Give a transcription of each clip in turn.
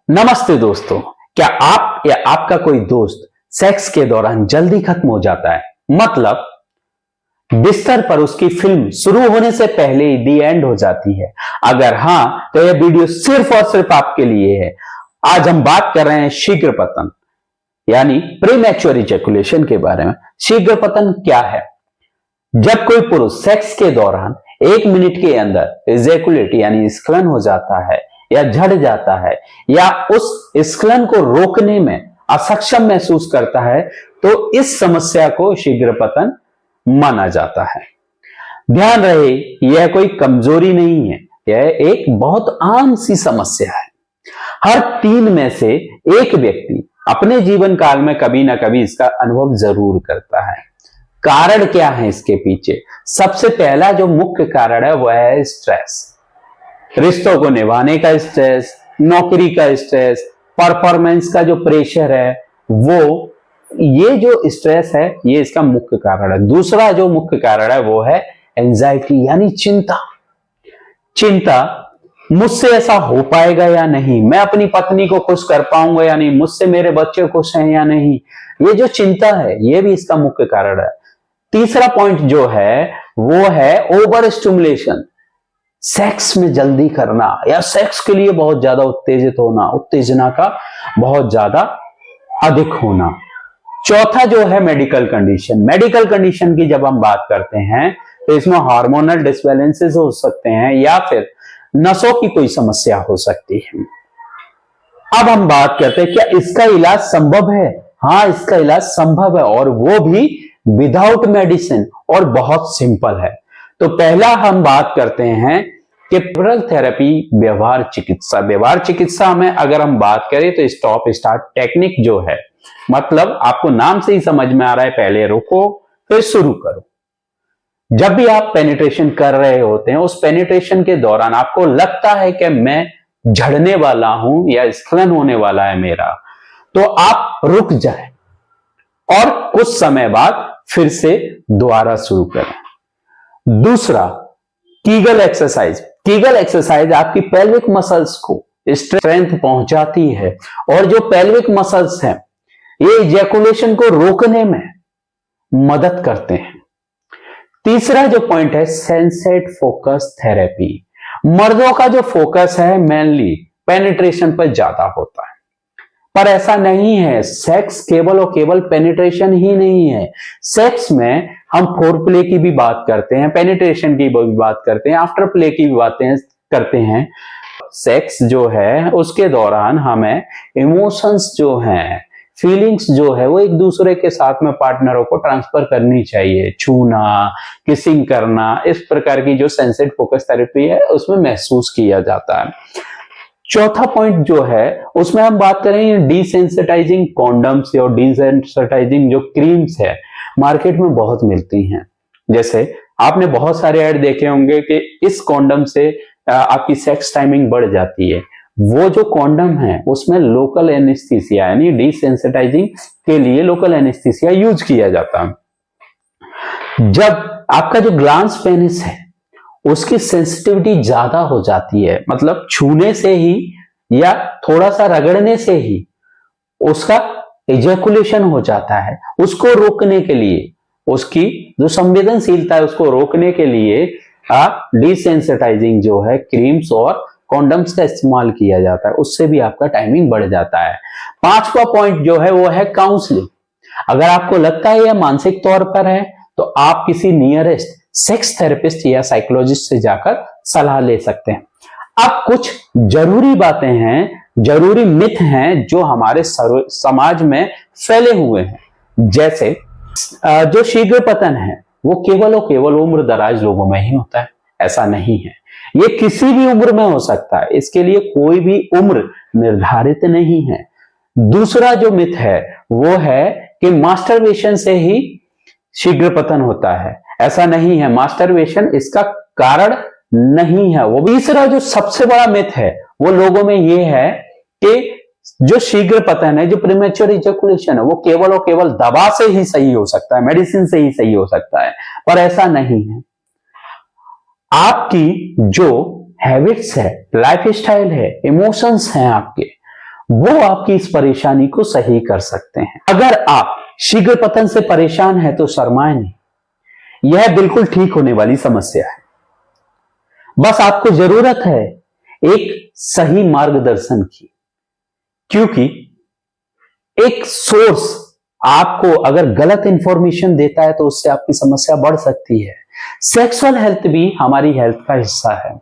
नमस्ते दोस्तों। क्या आप या आपका कोई दोस्त सेक्स के दौरान जल्दी खत्म हो जाता है? मतलब बिस्तर पर उसकी फिल्म शुरू होने से पहले ही दी एंड हो जाती है? अगर हां, तो यह वीडियो सिर्फ और सिर्फ आपके लिए है। आज हम बात कर रहे हैं शीघ्र पतन यानी प्रीमैच्योर इजैकुलेशन के बारे में। शीघ्र पतन क्या है? जब कोई पुरुष सेक्स के दौरान 1 मिनट के अंदर इजैकुलेट यानी स्खलन हो जाता है या झड़ जाता है या उस स्खलन को रोकने में असक्षम महसूस करता है, तो इस समस्या को शीघ्र पतन माना जाता है। ध्यान रहे, यह कोई कमजोरी नहीं है, यह एक बहुत आम सी समस्या है। हर 3 में से एक व्यक्ति अपने जीवन काल में कभी ना कभी इसका अनुभव जरूर करता है। कारण क्या है इसके पीछे? सबसे पहला जो मुख्य कारण है वह है स्ट्रेस। रिश्तों को निभाने का स्ट्रेस, नौकरी का स्ट्रेस, परफॉर्मेंस का जो प्रेशर है, ये जो स्ट्रेस है ये इसका मुख्य कारण है। दूसरा जो मुख्य कारण है वो है एंजाइटी यानी चिंता। चिंता, मुझसे ऐसा हो पाएगा या नहीं, मैं अपनी पत्नी को खुश कर पाऊंगा या नहीं, मुझसे मेरे बच्चे खुश हैं या नहीं, ये जो चिंता है ये भी इसका मुख्य कारण है। तीसरा पॉइंट जो है वो है ओवर स्टिमुलेशन, सेक्स में जल्दी करना या सेक्स के लिए बहुत ज्यादा उत्तेजित होना, उत्तेजना का बहुत ज्यादा अधिक होना। चौथा जो है मेडिकल कंडीशन। मेडिकल कंडीशन की जब हम बात करते हैं तो इसमें हार्मोनल डिसबैलेंसेस हो सकते हैं या फिर नसों की कोई समस्या हो सकती है। अब हम बात करते हैं क्या इसका इलाज संभव है? हाँ, इसका इलाज संभव है और वो भी विदाउट मेडिसिन और बहुत सिंपल है। तो पहला हम बात करते हैं कि बेhavioral थेरेपी, व्यवहार चिकित्सा। व्यवहार चिकित्सा में अगर हम बात करें तो स्टॉप स्टार्ट टेक्निक जो है, मतलब आपको नाम से ही समझ में आ रहा है, पहले रुको फिर शुरू करो। जब भी आप पेनिट्रेशन कर रहे होते हैं, उस पेनिट्रेशन के दौरान आपको लगता है कि मैं झड़ने वाला हूं या स्खलन होने वाला है मेरा, तो आप रुक जाएं और कुछ समय बाद फिर से दोबारा शुरू करें। दूसरा, कीगल एक्सरसाइज। कीगल एक्सरसाइज आपकी पेल्विक मसल्स को स्ट्रेंथ पहुंचाती है और जो पेल्विक मसल्स हैं ये इजैकुलेशन को रोकने में मदद करते हैं। तीसरा जो पॉइंट है सेंसेट फोकस थेरेपी। मर्दों का जो फोकस है मेनली पेनिट्रेशन पर ज्यादा होता है, पर ऐसा नहीं है। सेक्स केवल और केवल पेनिट्रेशन ही नहीं है। सेक्स में हम फोर प्ले की भी बात करते हैं, पेनिट्रेशन की भी बात करते हैं, आफ्टर प्ले की भी बातें करते हैं। सेक्स जो है उसके दौरान हमें इमोशंस जो हैं, फीलिंग्स जो है वो एक दूसरे के साथ में पार्टनरों को ट्रांसफर करनी चाहिए। छूना, किसिंग करना, इस प्रकार की जो सेंसेट फोकस थेरेपी है उसमें महसूस किया जाता है। चौथा पॉइंट जो है उसमें हम बात करेंगे डिसेंसिटाइजिंग कॉन्डम्स और डिसेंसिटाइजिंग जो क्रीम्स है, मार्केट में बहुत मिलती हैं। जैसे आपने बहुत सारे ऐड देखे होंगे कि इस कॉन्डम से आपकी सेक्स टाइमिंग बढ़ जाती है। वो जो कॉन्डम है उसमें लोकल एनेस्थीसिया यानी डिसेंसिटाइजिंग के लिए लोकल एनेस्थीसिया यूज किया जाता है। जब आपका जो ग्लांस पेनिस है उसकी सेंसिटिविटी ज्यादा हो जाती है, मतलब छूने से ही या थोड़ा सा रगड़ने से ही उसका इजैकुलेशन हो जाता है, उसको रोकने के लिए, उसकी जो संवेदनशीलता है उसको रोकने के लिए डिसेंसिटाइजिंग जो है क्रीम्स और कॉन्डम्स का इस्तेमाल किया जाता है। उससे भी आपका टाइमिंग बढ़ जाता है। पांचवा पॉइंट जो है वो है काउंसलिंग। अगर आपको लगता है यह मानसिक तौर पर है तो आप किसी नियरेस्ट सेक्स थेरेपिस्ट या साइकोलॉजिस्ट से जाकर सलाह ले सकते हैं। अब कुछ जरूरी बातें हैं, जरूरी मिथ हैं जो हमारे समाज में फैले हुए हैं। जैसे जो शीघ्र पतन है वो केवल और केवल उम्र दराज लोगों में ही होता है। ऐसा नहीं है, ये किसी भी उम्र में हो सकता है, इसके लिए कोई भी उम्र निर्धारित नहीं है। दूसरा जो मिथ है वो है कि मास्टरबेशन से ही शीघ्र पतन होता है। ऐसा नहीं है, मास्टरबेशन इसका कारण नहीं है। वो तीसरा जो सबसे बड़ा मिथ है वो लोगों में ये है कि जो शीघ्र पतन है, जो प्रीमेच्योर इजैकुलेशन है, वो केवल और केवल दवा से ही सही हो सकता है, मेडिसिन से ही सही हो सकता है, पर ऐसा नहीं है। आपकी जो हैबिट्स है, लाइफ स्टाइल है, इमोशंस हैं आपके, वो आपकी इस परेशानी को सही कर सकते हैं। अगर आप शीघ्र पतन से परेशान हैं तो शर्माएं नहीं, यह बिल्कुल ठीक होने वाली समस्या है। बस आपको जरूरत है एक सही मार्गदर्शन की, क्योंकि एक सोर्स आपको अगर गलत इंफॉर्मेशन देता है तो उससे आपकी समस्या बढ़ सकती है। सेक्सुअल हेल्थ भी हमारी हेल्थ का हिस्सा है,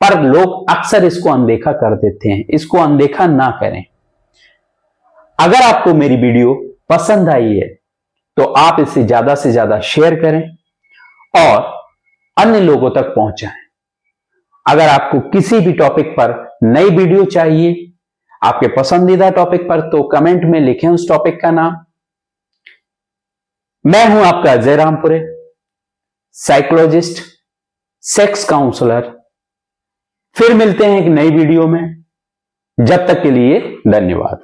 पर लोग अक्सर इसको अनदेखा कर देते हैं। इसको अनदेखा ना करें। अगर आपको मेरी वीडियो पसंद आई है तो आप इसे ज्यादा से ज्यादा शेयर करें और अन्य लोगों तक पहुंचाएं। अगर आपको किसी भी टॉपिक पर नई वीडियो चाहिए, आपके पसंदीदा टॉपिक पर, तो कमेंट में लिखें उस टॉपिक का नाम। मैं हूं आपका Ajay Rampure, psychologist, sex counsellor. फिर मिलते हैं एक नई वीडियो में। जब तक के लिए धन्यवाद।